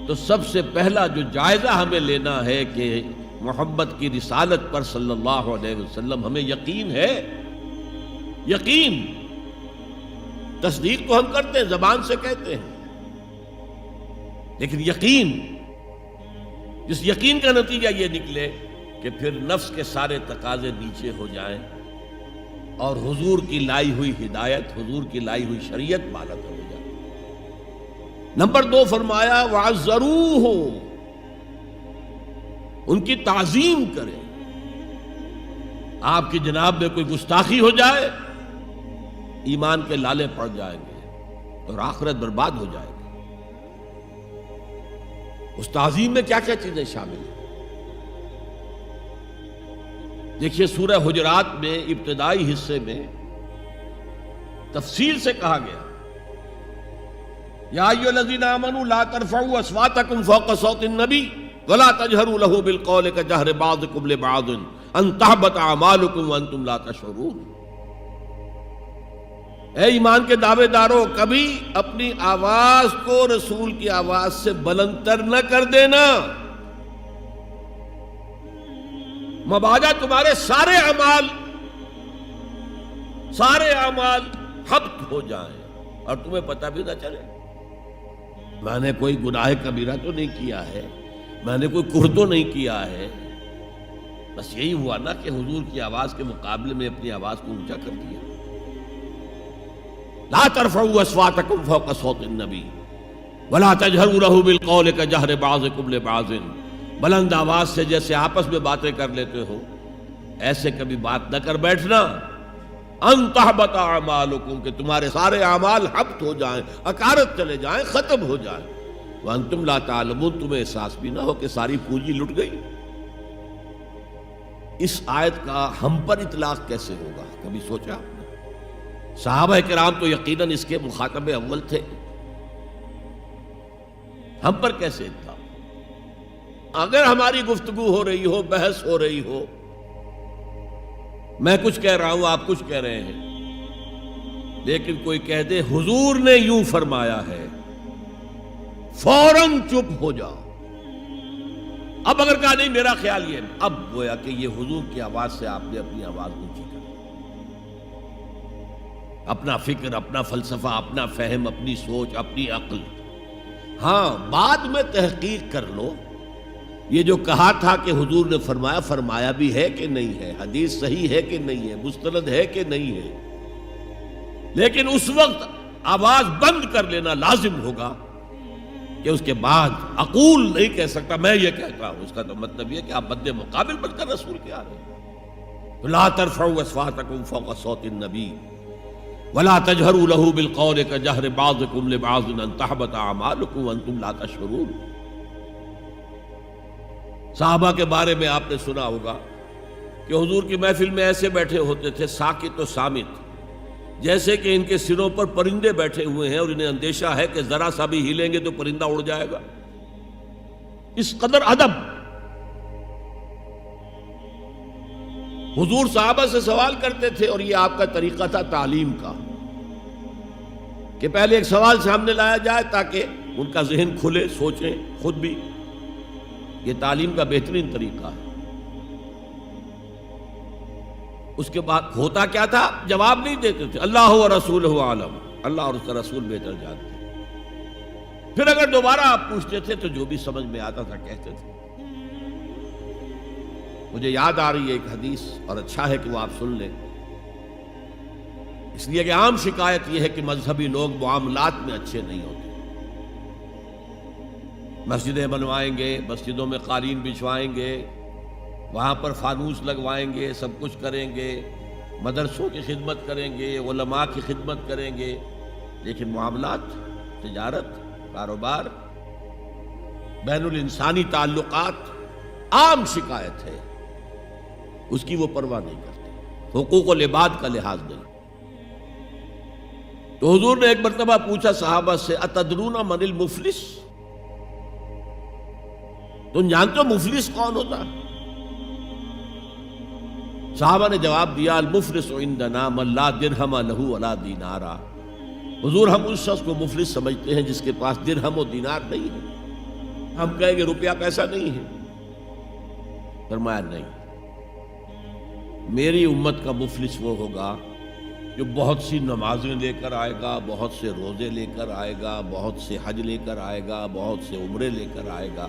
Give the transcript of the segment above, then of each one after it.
تو سب سے پہلا جو جائزہ ہمیں لینا ہے کہ محمد کی رسالت پر صلی اللہ علیہ وسلم ہمیں یقین ہے. یقین، تصدیق تو ہم کرتے ہیں، زبان سے کہتے ہیں، لیکن یقین، جس یقین کا نتیجہ یہ نکلے کہ پھر نفس کے سارے تقاضے نیچے ہو جائیں اور حضور کی لائی ہوئی ہدایت، حضور کی لائی ہوئی شریعت بالغ ہو جائے. نمبر 2 فرمایا وَعَزَّرُوهُ، ان کی تعظیم کریں. آپ کی جناب میں کوئی گستاخی ہو جائے، ایمان کے لالے پڑ جائیں گے اور آخرت برباد ہو جائے گی. اس تعظیم میں کیا کیا چیزیں شامل ہیں؟ دیکھیے سورہ حجرات میں ابتدائی حصے میں تفصیل سے کہا گیا یا ایھا الذین آمنوا لا ترفعوا اصواتکم فوق صوت النبی ولا تجہروا له بالقول کجہر بعضکم لبعض ان تحبط اعمالکم وانتم لا تشعرون. اے ایمان کے دعوے دارو، کبھی اپنی آواز کو رسول کی آواز سے بلندتر نہ کر دینا، مبادا تمہارے سارے اعمال حبط ہو جائیں اور تمہیں پتہ بھی نہ چلے. میں نے کوئی گناہ کبیرہ تو نہیں کیا ہے، میں نے کوئی کفر تو نہیں کیا ہے، بس یہی ہوا نا کہ حضور کی آواز کے مقابلے میں اپنی آواز کو اونچا کر دیا. لا ترفعوا اصواتکم فوق صوت النبی ولا تجہروا له بالقول کجہر بعضکم لبعض، بلند آواز سے جیسے آپس میں باتیں کر لیتے ہو ایسے کبھی بات نہ کر بیٹھنا. ان تحبط اعمالکم، کہ تمہارے سارے اعمال حبط ہو جائیں، اکارت چلے جائیں، ختم ہو جائیں. وانتم لا تعلمون، تمہیں احساس بھی نہ ہو کہ ساری پونجی لٹ گئی. اس آیت کا ہم پر اطلاق کیسے ہوگا؟ کبھی سوچا؟ صحابہ کرام تو یقیناً اس کے مخاطب اول تھے، ہم پر کیسے اطلاق؟ اگر ہماری گفتگو ہو رہی ہو، بحث ہو رہی ہو، میں کچھ کہہ رہا ہوں، آپ کچھ کہہ رہے ہیں، لیکن کوئی کہہ دے حضور نے یوں فرمایا ہے، فوراً چپ ہو جاؤ. اب اگر کہا نہیں میرا خیال یہ، اب گویا کہ یہ حضور کی آواز سے آپ نے اپنی آواز اونچی کر، اپنا فکر، اپنا فلسفہ، اپنا فہم، اپنی سوچ، اپنی عقل. ہاں بعد میں تحقیق کر لو، یہ جو کہا تھا کہ حضور نے فرمایا، فرمایا بھی ہے کہ نہیں ہے، حدیث صحیح ہے کہ نہیں ہے، مستند ہے کہ نہیں ہے. لیکن اس وقت آواز بند کر لینا لازم ہوگا کہ اس کے بعد اقول نہیں کہہ سکتا میں یہ کہتا ہوں. اس کا تو مطلب یہ کہ آپ مد مقابل بن کر رسول کے آ رہے ہیں. لا ترفعوا اصواتکم فوق صوت النبی ولا تجہروا له بالقول کجہر بعضکم لبعض ان تحبط اعمالکم وانتم لا تشعرون. صحابہ کے بارے میں آپ نے سنا ہوگا کہ حضور کی محفل میں ایسے بیٹھے ہوتے تھے ساکت و صامت، جیسے کہ ان کے سروں پر پرندے بیٹھے ہوئے ہیں اور انہیں اندیشہ ہے کہ ذرا سا بھی ہلیں گے تو پرندہ اڑ جائے گا. اس قدر ادب. حضور صحابہ سے سوال کرتے تھے اور یہ آپ کا طریقہ تھا تعلیم کا کہ پہلے ایک سوال سامنے لایا جائے تاکہ ان کا ذہن کھلے، سوچیں خود بھی. یہ تعلیم کا بہترین طریقہ ہے. اس کے بعد ہوتا کیا تھا؟ جواب نہیں دیتے تھے، اللہ و رسولہ عالم، اللہ اور اس کا رسول بہتر جانتے. پھر اگر دوبارہ آپ پوچھتے تھے تو جو بھی سمجھ میں آتا تھا کہتے تھے. مجھے یاد آ رہی ہے ایک حدیث اور اچھا ہے کہ وہ آپ سن لیں، اس لیے کہ عام شکایت یہ ہے کہ مذہبی لوگ معاملات میں اچھے نہیں ہوتے. مسجدیں بنوائیں گے، مسجدوں میں قالین بچھوائیں گے، وہاں پر فانوس لگوائیں گے، سب کچھ کریں گے، مدرسوں کی خدمت کریں گے، علماء کی خدمت کریں گے، لیکن معاملات، تجارت، کاروبار، بین الانسانی تعلقات عام شکایت ہے، اس کی وہ پرواہ نہیں کرتے، حقوق العباد کا لحاظ نہیں. تو حضور نے ایک مرتبہ پوچھا صحابہ سے اتدرون من المفلس، تم جانتے ہو مفلس کون ہوتا؟ صحابہ نے جواب دیا المفلس عندنا من لا درہم لہ ولا دینارا. حضور ہم اس شخص کو مفلس سمجھتے ہیں جس کے پاس درہم و دینار نہیں ہے. ہم کہیں گے روپیہ پیسہ نہیں ہے. فرمایا نہیں، میری امت کا مفلس وہ ہوگا جو بہت سی نمازیں لے کر آئے گا، بہت سے روزے لے کر آئے گا، بہت سے حج لے کر آئے گا، بہت سے عمرے لے کر آئے گا،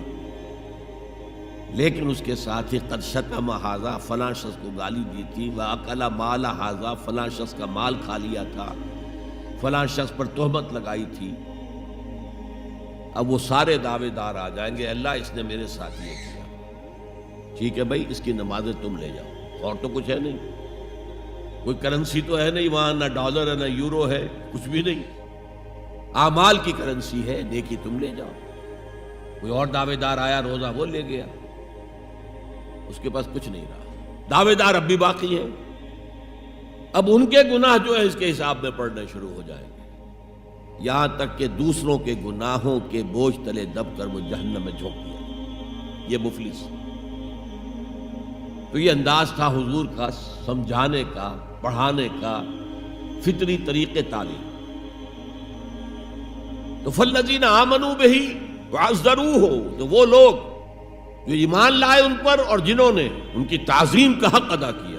لیکن اس کے ساتھ ہی قد شتم ھذا، فلاں شخص کو گالی دی تھی، واکل مال ھذا، فلاں شخص کا مال کھا لیا تھا، فلاں شخص پر تہمت لگائی تھی. اب وہ سارے دعوے دار آ جائیں گے، اللہ اس نے میرے ساتھ یہ کیا. ٹھیک ہے بھائی، اس کی نمازیں تم لے جاؤ، اور تو کچھ ہے نہیں، کوئی کرنسی تو ہے نہیں وہاں، نہ ڈالر ہے نہ یورو ہے، کچھ بھی نہیں، اعمال کی کرنسی ہے، نیکی تم لے جاؤ. کوئی اور دعوے دار آیا، روزہ وہ لے گیا، اس کے پاس کچھ نہیں رہا. دعوے دار اب بھی باقی ہیں، اب ان کے گناہ جو ہے اس کے حساب میں پڑنے شروع ہو جائیں گے، یہاں تک کہ دوسروں کے گناہوں کے بوجھ تلے دب کر وہ جہنم میں جھونک دیا. یہ مفلس. تو یہ انداز تھا حضور کا سمجھانے کا، پڑھانے کا، فطری طریقے تعلیم. تو فالذین آمنوا بہ وعزروہ، تو وہ لوگ جو ایمان لائے ان پر اور جنہوں نے ان کی تعظیم کا حق ادا کیا.